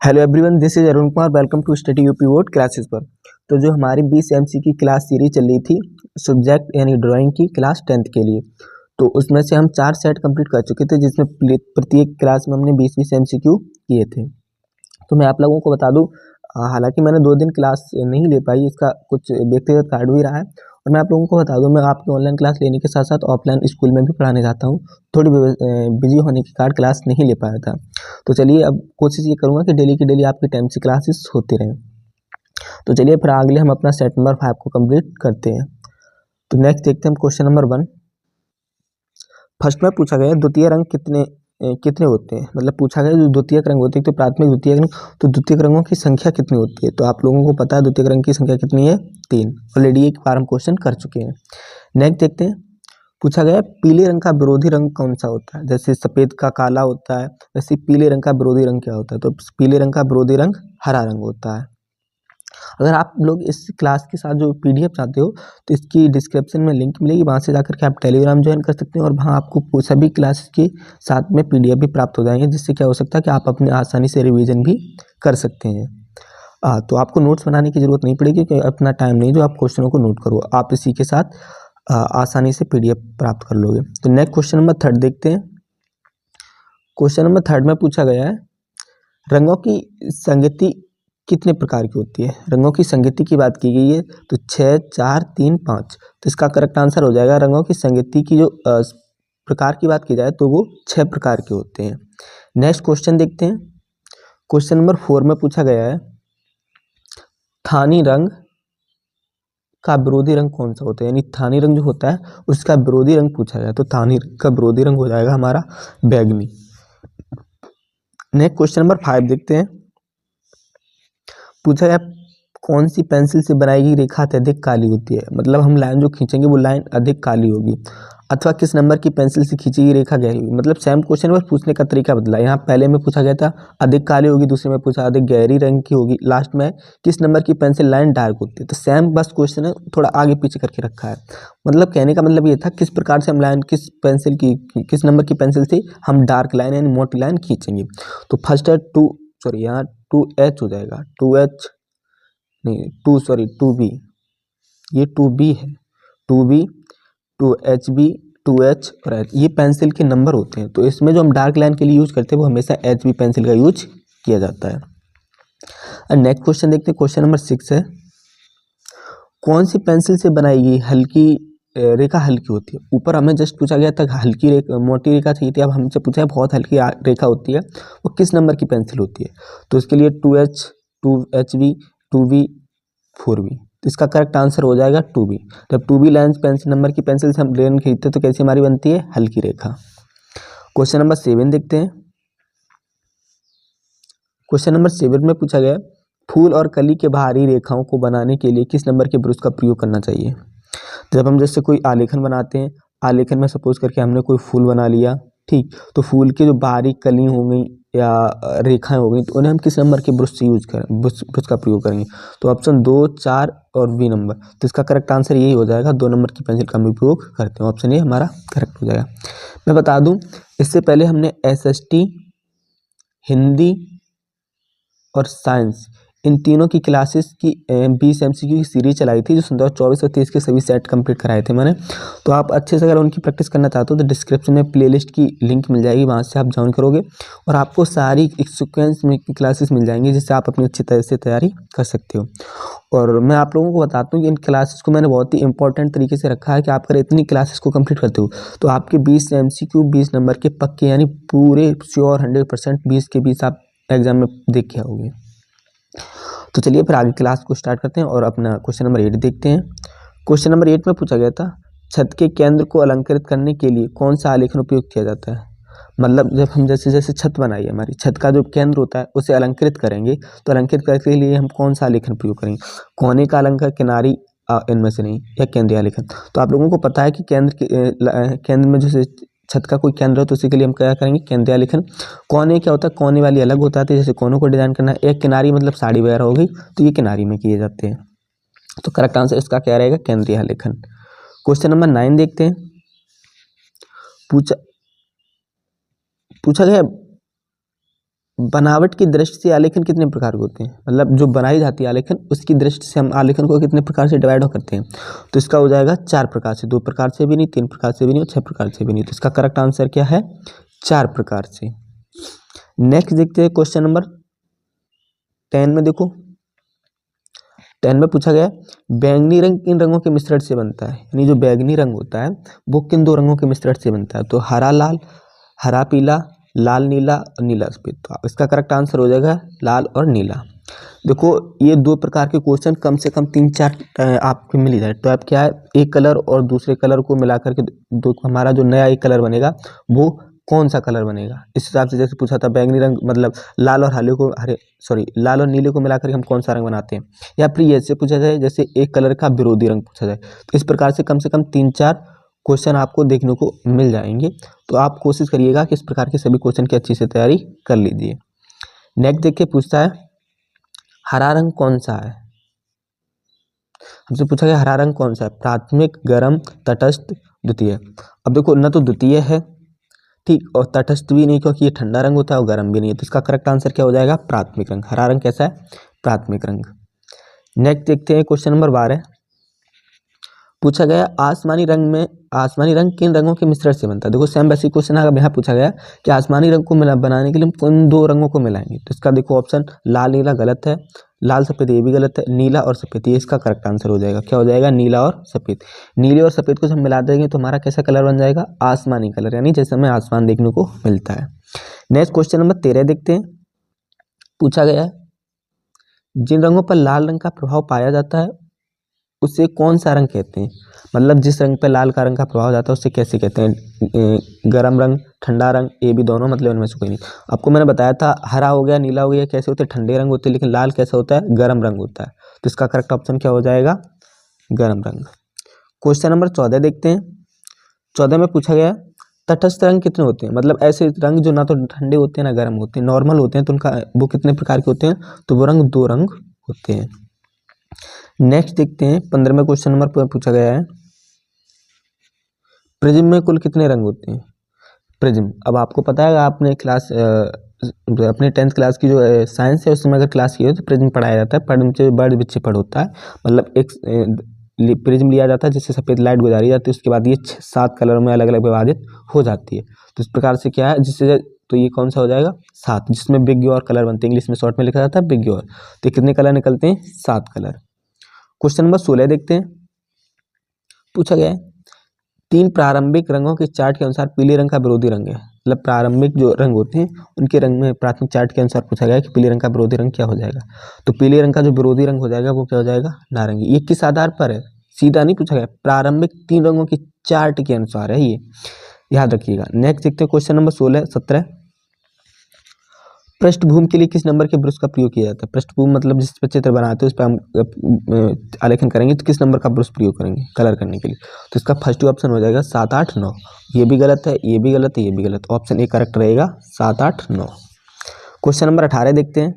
Hello everyone, this is Arun Kumar. Welcome to study UP board classes पर। तो जो हमारी 20 एमसी की क्लास सीरीज चल रही थी सब्जेक्ट यानी ड्राइंग की क्लास 10th के लिए, तो उसमें से हम 4 सेट कंप्लीट कर चुके थे, जिसमें प्रत्येक क्लास में हमने 20-20 एमसीक्यू किए थे। तो मैं आप लोगों को बता दूं, हालांकि मैंने 2 दिन क्लास नहीं ले पाई, इसका कुछ व्यक्तिगत कारण भी रहा है। और मैं आप लोगों को बता दूं, मैं आपकी ऑनलाइन क्लास लेने के साथ साथ ऑफलाइन स्कूल में भी पढ़ाने जाता हूं। थोड़ी बिजी होने के कारण क्लास नहीं ले पाया था। तो चलिए, अब कोशिश ये करूँगा कि डेली की डेली आपकी टाइम से क्लासेस होती रहें। तो चलिए फिर अगले हम अपना सेट नंबर 5 को कंप्लीट करते हैं। तो नेक्स्ट देखते हैं हम क्वेश्चन नंबर 1। फर्स्ट में पूछा गया द्वितीय रंग कितने होते हैं। मतलब पूछा गया जो द्वितीयक रंग होते हैं, तो प्राथमिक द्वितीयक रंग, तो द्वितीयक रंगों की संख्या कितनी होती है। तो आप लोगों को पता है द्वितीयक रंग की संख्या कितनी है, 3। ऑलरेडी एक बार हम क्वेश्चन कर चुके हैं। नेक्स्ट देखते हैं, पूछा गया पीले रंग का विरोधी रंग कौन सा होता है। जैसे सफेद का काला होता है, वैसे पीले रंग का विरोधी रंग क्या होता है। तो पीले रंग का विरोधी रंग हरा रंग होता है। अगर आप लोग इस क्लास के साथ जो पीडीएफ चाहते हो, तो इसकी डिस्क्रिप्शन में लिंक मिलेगी, वहाँ से जाकर के आप टेलीग्राम ज्वाइन कर सकते हैं और वहाँ आपको सभी क्लास के साथ में पीडीएफ भी प्राप्त हो जाएंगे, जिससे क्या हो सकता है कि आप अपने आसानी से रिवीजन भी कर सकते हैं। तो आपको नोट्स बनाने की जरूरत नहीं पड़ेगी, क्योंकि अपना टाइम नहीं जो आप क्वेश्चनों को नोट करो, आप इसी के साथ आसानी से पीडीएफ प्राप्त कर लोगे। तो नेक्स्ट क्वेश्चन नंबर 3 देखते हैं। क्वेश्चन नंबर 3 में पूछा गया है रंगों की संगति कितने प्रकार की होती है। रंगों की संगति की बात की गई है, तो 6, 4, 3, 5। तो इसका करेक्ट आंसर हो जाएगा, रंगों की संगति की जो प्रकार की बात की जाए तो वो 6 प्रकार के होते हैं। नेक्स्ट क्वेश्चन देखते हैं। क्वेश्चन नंबर 4 में पूछा गया है स्थानीय रंग का विरोधी रंग कौन सा होता है। यानी स्थानीय रंग जो होता है उसका विरोधी रंग पूछा गया, तो स्थानीय रंग का विरोधी रंग हो जाएगा हमारा बैगनी। नेक्स्ट क्वेश्चन नंबर 5 देखते हैं। पूछा गया कौन सी पेंसिल से बनाई गई रेखा अत्यधिक काली होती है। मतलब हम लाइन जो खींचेंगे वो लाइन अधिक काली होगी, अथवा किस नंबर की पेंसिल से खींची गई रेखा गहरी होगी। मतलब सेम क्वेश्चन में पूछने का तरीका बदला। यहाँ पहले में पूछा गया था अधिक काली होगी, दूसरे में पूछा अधिक गहरी रंग की होगी, लास्ट में किस नंबर की पेंसिल लाइन डार्क होती है। तो सेम बस क्वेश्चन है, थोड़ा आगे पीछे करके रखा है। मतलब कहने का मतलब ये था किस प्रकार से हम लाइन किस नंबर की पेंसिल से हम डार्क लाइन यानी मोटी लाइन खींचेंगे। तो फर्स्ट है यहाँ 2H हो जाएगा, 2H नहीं 2B, ये 2B है, 2B, 2HB, 2H और H, ये पेंसिल के नंबर होते हैं। तो इसमें जो हम डार्क लाइन के लिए यूज करते हैं वो हमेशा HB पेंसिल का यूज किया जाता है। और नेक्स्ट क्वेश्चन देखते हैं। क्वेश्चन नंबर 6 है कौन सी पेंसिल से बनाई गई हल्की रेखा हल्की होती है। ऊपर हमें जस्ट पूछा गया था हल्की रेखा मोटी रेखा चाहिए थी, अब हमसे पूछा है बहुत हल्की रेखा होती है वो किस नंबर की पेंसिल होती है। तो इसके लिए 2H, 2HB, 2B, 4B। तो इसका करेक्ट आंसर हो जाएगा 2B। जब 2B लाइन पेंसिल नंबर की पेंसिल से हम लेन खींचते हैं तो कैसी हमारी बनती है, हल्की रेखा। क्वेश्चन नंबर 7 देखते हैं। क्वेश्चन नंबर 7 में पूछा गया फूल और कली के बाहरी रेखाओं को बनाने के लिए किस नंबर के ब्रश का प्रयोग करना चाहिए। जब हम जैसे कोई आलेखन बनाते हैं, आलेखन में सपोज करके हमने कोई फूल बना लिया, ठीक, तो फूल के जो बाहरी कली हो गई या रेखाएं हो गई, तो उन्हें हम किस नंबर के ब्रश से ब्रश का प्रयोग करेंगे। तो ऑप्शन 2, 4 और बी नंबर। तो इसका करेक्ट आंसर यही हो जाएगा, 2 नंबर की पेंसिल का हम उपयोग करते हैं। ऑप्शन ए हमारा करेक्ट हो जाएगा। मैं बता दूं, इससे पहले हमने SST, हिंदी और साइंस, इन तीनों की क्लासेस की 20 MCQ की सीरीज चलाई थी, जो 2024 और 23 के सभी सेट कंप्लीट कराए थे मैंने। तो आप अच्छे से अगर उनकी प्रैक्टिस करना चाहते हो तो डिस्क्रिप्शन में प्लेलिस्ट की लिंक मिल जाएगी, वहाँ से आप ज्वाइन करोगे और आपको सारी एक सीक्वेंस में की क्लासेस मिल जाएंगी, जिससे आप अपनी अच्छी तरह से तैयारी कर सकते हो। और मैं आप लोगों को बताता हूँ कि इन क्लासेस को मैंने बहुत ही इंपॉर्टेंट तरीके से रखा है कि आप अगर इतनी क्लासेस को कंप्लीट करते हो तो आपके 20 MCQ 20 नंबर के पक्के, यानी पूरे श्योर 100% 20 के 20 आप एग्जाम में देख के आओगे। तो चलिए फिर आगे क्लास को स्टार्ट करते हैं और अपना क्वेश्चन नंबर 8 देखते हैं। क्वेश्चन नंबर 8 में पूछा गया था छत के केंद्र को अलंकृत करने के लिए कौन सा आलेखन उपयोग किया जाता है। मतलब जब हम जैसे छत बनाई है, हमारी छत का जो केंद्र होता है उसे अलंकृत करेंगे, तो अलंकृत करने के लिए हम कौन सा आलेखन प्रयोग करेंगे। कोने का अलंकार, किनारी, इनमें से नहीं, या केंद्रीय आलेखन। तो आप लोगों को पता है कि केंद्र में जैसे छत का कोई केंद्र हो तो उसी के लिए हम क्या करेंगे, केंद्रीय आलेखन। कोने क्या होता है, कोने वाली अलग होता है, जैसे कोनों को डिजाइन करना है। एक किनारी मतलब साड़ी वगैरह हो गई, तो ये किनारी में किए जाते हैं। तो करेक्ट आंसर इसका क्या रहेगा, केंद्रीय आलेखन। क्वेश्चन नंबर 9 देखते हैं। पूछा गया बनावट की दृष्टि से आलेखन कितने प्रकार के होते हैं, मतलब जो बनाई जाती है आलेखन उसकी दृष्टि से हम आलेखन को कितने प्रकार से डिवाइड करते हैं। तो इसका हो जाएगा 4 प्रकार से, 2 प्रकार से भी नहीं, 3 प्रकार से भी नहीं और 6 प्रकार से भी नहीं। तो इसका करेक्ट आंसर क्या है, 4 प्रकार से। नेक्स्ट देखते हैं क्वेश्चन नंबर 10 में। देखो 10 में पूछा गया बैंगनी रंग किन रंगों के मिश्रण से बनता है, यानी जो बैंगनी रंग होता है वो किन 2 रंगों के मिश्रण से बनता है। तो हरा लाल, हरा पीला, लाल नीला और नीला सफेद। तो इसका करेक्ट आंसर हो जाएगा लाल और नीला। देखो ये 2 प्रकार के क्वेश्चन कम से कम 3-4 आपको मिल ही जाए। तो आप क्या है, एक कलर और दूसरे कलर को मिलाकर के हमारा जो नया एक कलर बनेगा वो कौन सा कलर बनेगा, इस हिसाब से। जैसे पूछा था बैंगनी रंग मतलब लाल और लाल और नीले को मिलाकर हम कौन सा रंग बनाते हैं, या फिर ऐसे पूछा जाए जैसे एक कलर का विरोधी रंग पूछा जाए। तो इस प्रकार से कम 3-4 क्वेश्चन आपको देखने को मिल जाएंगे। तो आप कोशिश करिएगा कि इस प्रकार के सभी क्वेश्चन की अच्छी से तैयारी कर लीजिए। नेक्स्ट देखिए पूछता है हरा रंग कौन सा है। हमसे पूछा गया हरा रंग कौन सा है, प्राथमिक, गरम, तटस्थ, द्वितीय। अब देखो न तो द्वितीय है ठीक, और तटस्थ भी नहीं क्योंकि ये ठंडा रंग होता है और गर्म भी नहीं है। तो इसका करेक्ट आंसर क्या हो जाएगा, प्राथमिक रंग। हरा रंग कैसा है, प्राथमिक रंग। नेक्स्ट देखते हैं क्वेश्चन नंबर 12। पूछा गया आसमानी रंग किन रंगों के मिश्रण से बनता है। देखो सेम वैसी क्वेश्चन अगर यहाँ पूछा गया कि आसमानी रंग को बनाने के लिए हम कौन 2 रंगों को मिलाएंगे। तो इसका देखो ऑप्शन लाल नीला गलत है, लाल सफ़ेद ये भी गलत है, नीला और सफ़ेद ये इसका करेक्ट आंसर हो जाएगा। क्या हो जाएगा, नीला और सफ़ेद। नीले और सफ़ेद को हम मिला देंगे तो हमारा कैसा कलर बन जाएगा, आसमानी कलर, यानी जैसे हमें आसमान देखने को मिलता है। नेक्स्ट क्वेश्चन नंबर 13 देखते हैं। पूछा गया है जिन रंगों पर लाल रंग का प्रभाव पाया जाता है उसे कौन सा रंग कहते हैं, मतलब जिस रंग पे लाल का रंग का प्रभाव जाता है उससे कैसे कहते हैं, गरम रंग, ठंडा रंग, ये भी दोनों, मतलब इनमें से कोई नहीं। आपको मैंने बताया था हरा हो गया, नीला हो गया, कैसे होते हैं, ठंडे रंग होते हैं, लेकिन लाल कैसा होता है, गरम रंग होता है। तो इसका करेक्ट ऑप्शन क्या हो जाएगा, गरम रंग। क्वेश्चन नंबर 14 देखते हैं। 14 में पूछा गया तटस्थ रंग कितने होते हैं, मतलब ऐसे रंग जो ना तो ठंडे होते हैं ना गर्म होते हैं, नॉर्मल होते हैं, तो उनका वो कितने प्रकार के होते हैं। तो वो रंग 2 रंग होते हैं। नेक्स्ट देखते हैं 15वें क्वेश्चन नंबर पर पूछा गया है प्रिज्म में कुल कितने रंग होते हैं। प्रिज्म, अब आपको पता है आपने अपने 10th क्लास की जो साइंस है उसमें अगर क्लास की हो तो प्रिज्म पढ़ाया जाता है। प्रिज्म से बर्ड विक्षेपण होता है, मतलब एक प्रिज्म लिया जाता है जिससे सफ़ेद लाइट गुजारी जाती है, उसके बाद ये 7 कलर में अलग अलग विभाजित हो जाती है। तो इस प्रकार से क्या है जिससे, तो ये कौन सा हो जाएगा, 7, जिसमें बिग योर कलर बनते हैं, इंग्लिश में शॉर्ट में लिखा जाता है बिग योर। तो कितने कलर निकलते हैं, 7 कलर। क्वेश्चन नंबर 16 देखते हैं। पूछा गया है 3 प्रारंभिक रंगों के चार्ट के अनुसार पीले रंग का विरोधी रंग है, मतलब प्रारंभिक जो रंग होते हैं उनके रंग में प्राथमिक चार्ट के अनुसार पूछा गया है कि पीले रंग का विरोधी रंग क्या हो जाएगा। तो पीले रंग का जो विरोधी रंग हो जाएगा वो क्या हो जाएगा, नारंगी। ये किस आधार पर है, सीधा नहीं पूछा गया, प्रारंभिक 3 रंगों की चार्ट के अनुसार है, ये याद रखिएगा। नेक्स्ट देखते हैं क्वेश्चन नंबर 17। पृष्ठभूमि के लिए किस नंबर के ब्रश का प्रयोग किया जाता है। पृष्ठभूमि मतलब जिस पर चित्र बनाते हैं उस पर हम आलेखन करेंगे तो किस नंबर का ब्रश प्रयोग करेंगे कलर करने के लिए। तो इसका फर्स्ट ऑप्शन हो जाएगा 7, 8, 9। ये भी गलत है, ये भी गलत है, ये भी गलत। ऑप्शन ए करेक्ट रहेगा 7, 8, 9। क्वेश्चन नंबर 18 देखते हैं।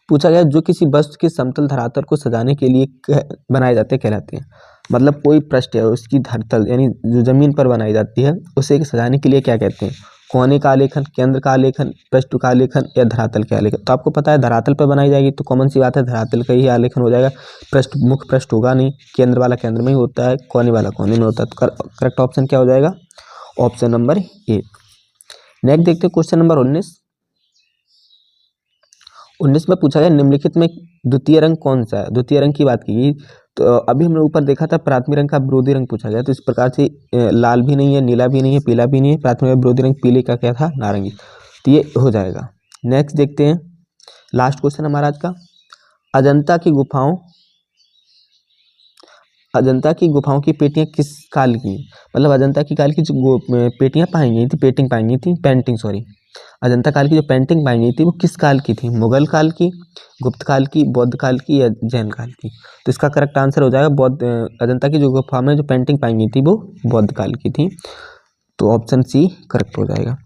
पूछा गया जो किसी वस्तु के समतल धरातल को सजाने के लिए बनाए जाते कहलाते हैं, मतलब कोई पृष्ठ है उसकी धरातल यानी जो जमीन पर बनाई जाती है उसे सजाने के लिए क्या कहते हैं, कोने का आलेखन, केंद्र का आलेखन, पृष्ठ का आलेखन या धरातल का आलेखन। तो आपको पता है धरातल पर बनाई जाएगी तो कॉमन सी बात है धरातल का ही आलेखन हो जाएगा। पृष्ठ मुख्य पृष्ठ होगा नहीं, केंद्र वाला केंद्र में ही होता है, कोने वाला कोने में होता है। तो करेक्ट ऑप्शन क्या हो जाएगा, ऑप्शन नंबर 1। नेक्स्ट देखते हैं क्वेश्चन नंबर 19 में पूछा गया निम्नलिखित में द्वितीय रंग कौन सा है। द्वितीय रंग की बात की तो अभी हमने ऊपर देखा था प्राथमिक रंग का विरोधी रंग पूछा गया। तो इस प्रकार से लाल भी नहीं है, नीला भी नहीं है, पीला भी नहीं है, प्राथमिक विरोधी रंग पीले का क्या था, नारंगी। तो ये हो जाएगा। नेक्स्ट देखते हैं लास्ट क्वेश्चन हमारा आज का। अजंता की गुफाओं की पेटियां किस काल की, मतलब अजंता की काल की जो पेटियां पाई गई थी, अजंता काल की जो पेंटिंग पाई गई थी वो किस काल की थी, मुगल काल की, गुप्त काल की, बौद्ध काल की या जैन काल की। तो इसका करेक्ट आंसर हो जाएगा अजंता की जो गुफा में जो पेंटिंग पाई गई थी वो बौद्ध काल की थी। तो ऑप्शन सी करेक्ट हो जाएगा।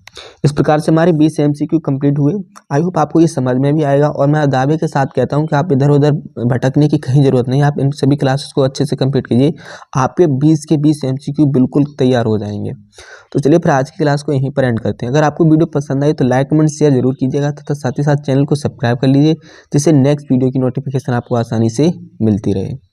इस प्रकार से हमारे 20 MCQ कंप्लीट हुए। आई होप आपको ये समझ में भी आएगा और मैं दावे के साथ कहता हूँ कि आप इधर उधर भटकने की कहीं ज़रूरत नहीं है। आप इन सभी क्लासेस को अच्छे से कंप्लीट कीजिए, आपके 20 के 20 MCQ बिल्कुल तैयार हो जाएंगे। तो चलिए फिर आज की क्लास को यहीं पर एंड करते हैं। अगर आपको वीडियो पसंद आई तो लाइक कमेंट शेयर जरूर कीजिएगा तथा साथ ही साथ चैनल को सब्सक्राइब कर लीजिए, जिससे नेक्स्ट वीडियो की नोटिफिकेशन आपको आसानी से मिलती रहे।